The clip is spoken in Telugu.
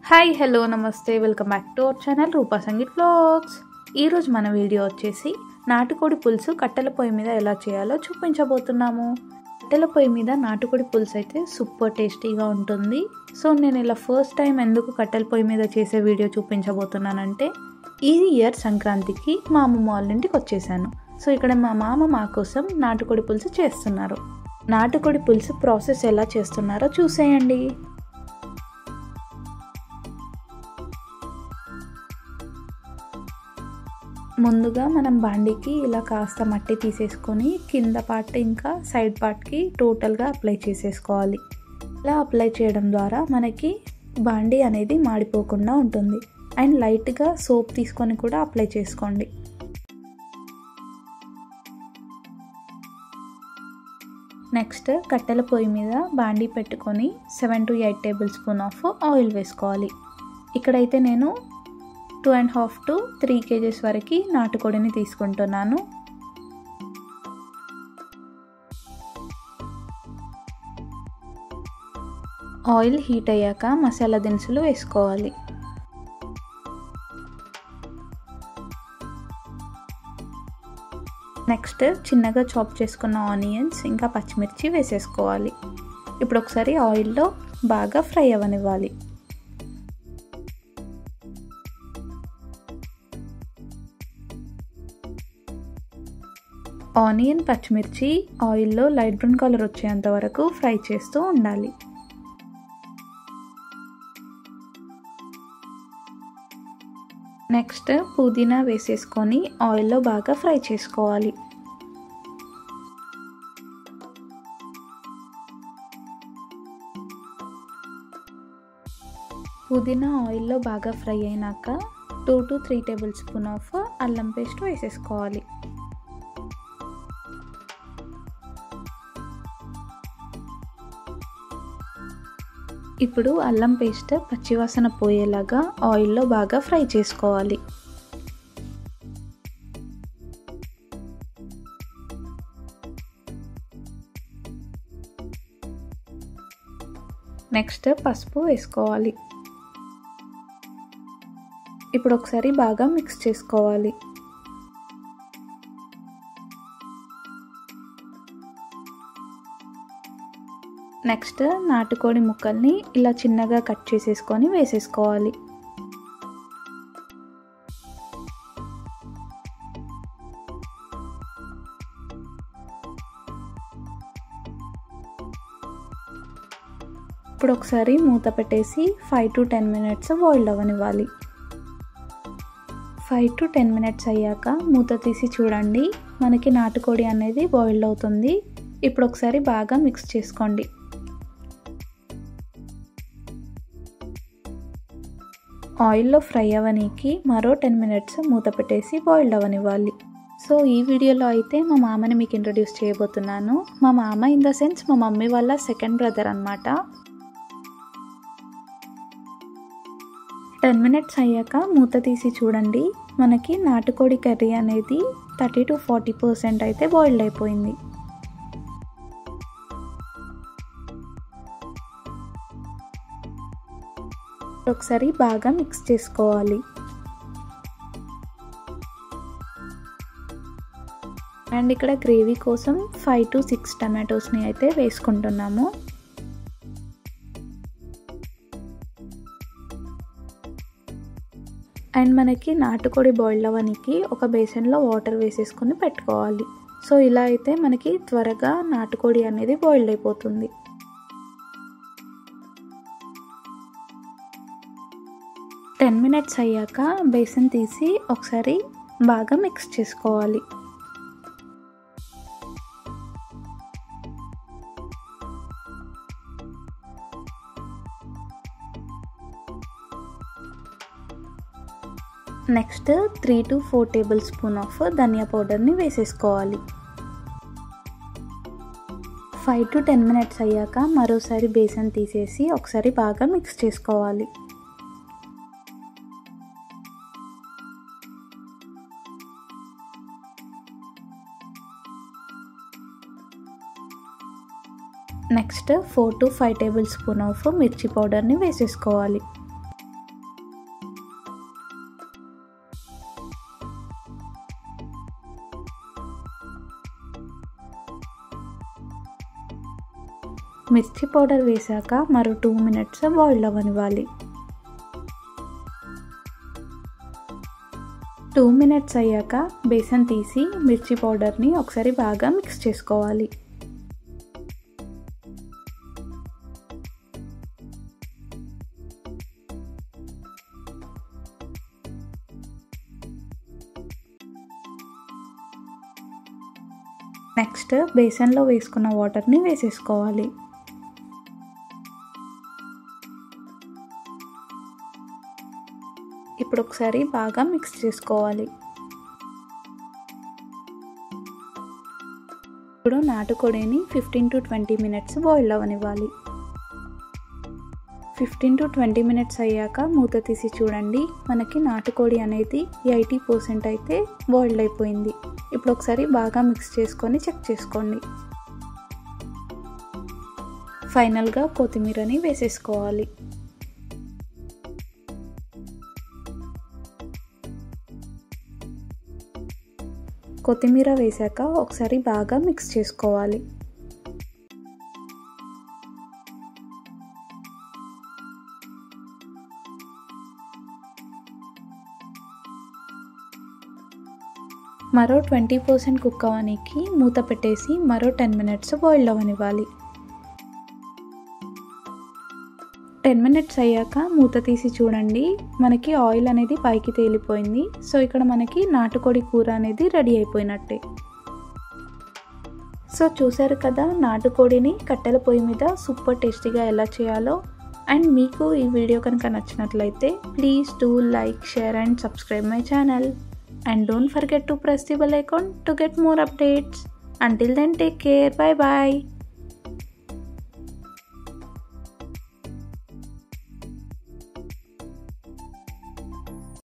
హాయ్ హలో నమస్తే welcome back to our channel Roopa Sangeet vlogs. ఈరోజు మన వీడియో వచ్చేసి నాటుకోడి పులుసు కట్టెల పొయ్యి మీద ఎలా చేయాలో చూపించబోతున్నాము. కట్టెల పొయ్యి మీద నాటుకోడి పులుసు అయితే సూపర్ టేస్టీగా ఉంటుంది. సో నేను ఇలా ఫస్ట్ టైం ఎందుకు కట్టెల పొయ్యి మీద చేసే వీడియో చూపించబోతున్నానంటే ఈ ఇయర్ సంక్రాంతికి మా అమ్మమ్మ వాళ్ళ ఇంటికి వచ్చేసాను. సో ఇక్కడ మా మామ మా కోసం నాటుకోడి పులుసు చేస్తున్నారు. నాటుకోడి పులుసు ప్రాసెస్ ఎలా చేస్తున్నారో చూసేయండి. ముందుగా మనం బాండీకి ఇలా కాస్త మట్టి తీసేసుకొని కింద పార్ట్ ఇంకా సైడ్ పార్ట్కి టోటల్గా అప్లై చేసేసుకోవాలి. ఇలా అప్లై చేయడం ద్వారా మనకి బాండీ అనేది మాడిపోకుండా ఉంటుంది. అండ్ లైట్గా సోప్ తీసుకొని కూడా అప్లై చేసుకోండి. నెక్స్ట్ కట్టెల పొయ్యి మీద బాండీ పెట్టుకొని 7 to 8 table spoon of oil వేసుకోవాలి. ఇక్కడైతే నేను 2.5 to 3 kgs వరకు నాటుకోడిని తీసుకుంటున్నాను. ఆయిల్ హీట్ అయ్యాక మసాలా దినుసులు వేసుకోవాలి. నెక్స్ట్ చిన్నగా చాప్ చేసుకున్న ఆనియన్స్ ఇంకా పచ్చిమిర్చి వేసేసుకోవాలి. ఇప్పుడు ఒకసారి ఆయిల్లో బాగా ఫ్రై అవ్వనివ్వాలి. ఆనియన్ పచ్చిమిర్చి ఆయిల్లో లైట్ బ్రౌన్ కలర్ వచ్చేంత వరకు ఫ్రై చేస్తూ ఉండాలి. నెక్స్ట్ పుదీనా వేసేసుకొని ఆయిల్లో బాగా ఫ్రై చేసుకోవాలి. పుదీనా ఆయిల్లో బాగా ఫ్రై అయినాక 2 to 3 టేబుల్ స్పూన్ ఆఫ్ అల్లం పేస్ట్ వేసేసుకోవాలి. ఇప్పుడు అల్లం పేస్ట్ పచ్చివాసన పోయేలాగా ఆయిల్లో బాగా ఫ్రై చేసుకోవాలి. నెక్స్ట్ పసుపు వేసుకోవాలి. ఇప్పుడు ఒకసారి బాగా మిక్స్ చేసుకోవాలి. నెక్స్ట్ నాటుకోడి ముక్కల్ని ఇలా చిన్నగా కట్ చేసేసుకొని వేసేసుకోవాలి. ఇప్పుడు ఒకసారి మూత పెట్టేసి 5 to 10 minutes boil అవ్వనివ్వాలి. 5 to 10 minutes అయ్యాక మూత తీసి చూడండి, మనకి నాటుకోడి అనేది బాయిల్ అవుతుంది. ఇప్పుడు ఒకసారి బాగా మిక్స్ చేసుకోండి. ఆయిల్లో ఫ్రై అవ్వనీకి మరో 10 minutes మూత పెట్టేసి బాయిల్ అవ్వనివ్వాలి. సో ఈ వీడియోలో అయితే మా మామని మీకు ఇంట్రడ్యూస్ చేయబోతున్నాను. మా మామ ఇన్ ద సెన్స్ మా మమ్మీ వాళ్ళ సెకండ్ బ్రదర్ అనమాట. 10 minutes అయ్యాక మూత తీసి చూడండి, మనకి నాటుకోడి కర్రీ అనేది 30 to 40% అయితే బాయిల్డ్ అయిపోయింది. ఒకసారి బాగా మిక్స్ చేసుకోవాలి. అండ్ ఇక్కడ గ్రేవీ కోసం 5 to 6 టమాటోస్ని అయితే వేసుకుంటున్నాము. అండ్ మనకి నాటుకోడి బాయిల్ అవ్వడానికి ఒక బేసన్లో వాటర్ వేసేసుకొని పెట్టుకోవాలి. సో ఇలా అయితే మనకి త్వరగా నాటుకోడి అనేది బాయిల్ అయిపోతుంది. 10 minutes అయ్యాక బేసన్ తీసి ఒకసారి బాగా మిక్స్ చేసుకోవాలి. Next 3 to 4 tablespoon of ధనియా పౌడర్ని వేసేసుకోవాలి. 5 to 10 minutes అయ్యాక మరోసారి బేసన్ తీసేసి ఒకసారి బాగా మిక్స్ చేసుకోవాలి. Next 4 to 5 table spoon of మిర్చి పౌడర్ని వేసేసుకోవాలి. మిర్చి పౌడర్ వేసాక మరో 2 మినిట్స్ బాయిల్ అవ్వనివ్వాలి. 2 మినిట్స్ అయ్యాక బేసన్ తీసి మిర్చి పౌడర్ని ఒకసారి బాగా మిక్స్ చేసుకోవాలి. నెక్స్ట్ బేసన్లో వేసుకున్న వాటర్ని వేసేసుకోవాలి. ఇప్పుడు ఒకసారి బాగా మిక్స్ చేసుకోవాలి. ఇప్పుడు నాటుకోడిని 15 to 20 మినిట్స్ బాయిల్ అవ్వనివ్వాలి. 15 to 20 మినిట్స్ అయ్యాక మూత తీసి చూడండి, మనకి నాటుకోడి అనేది 80% అయితే బాయిల్డ్ అయిపోయింది. ఇప్పుడు ఒకసారి బాగా మిక్స్ చేసుకొని చెక్ చేసుకోండి. ఫైనల్గా కొత్తిమీరని వేసేసుకోవాలి. కొత్తిమీర వేసాక ఒకసారి బాగా మిక్స్ చేసుకోవాలి. మరో 20% కుక్ అవ్వడానికి మూత పెట్టేసి మరో 10 మినిట్స్ బాయిల్ అవ్వనివ్వాలి. 10 మినిట్స్ అయ్యాక మూత తీసి చూడండి, మనకి ఆయిల్ అనేది పైకి తేలిపోయింది. సో ఇక్కడ మనకి నాటుకోడి కూర అనేది రెడీ అయిపోయినట్టే. సో చూసారు కదా, నాటుకోడిని కట్టెల పొయ్యి మీద సూపర్ టేస్టీగా ఎలా చేయాలో. అండ్ మీకు ఈ వీడియో కనుక నచ్చినట్లయితే please do like, share and subscribe my channel. And don't forget to press the bell icon to get more updates. Until then, take care. Bye bye.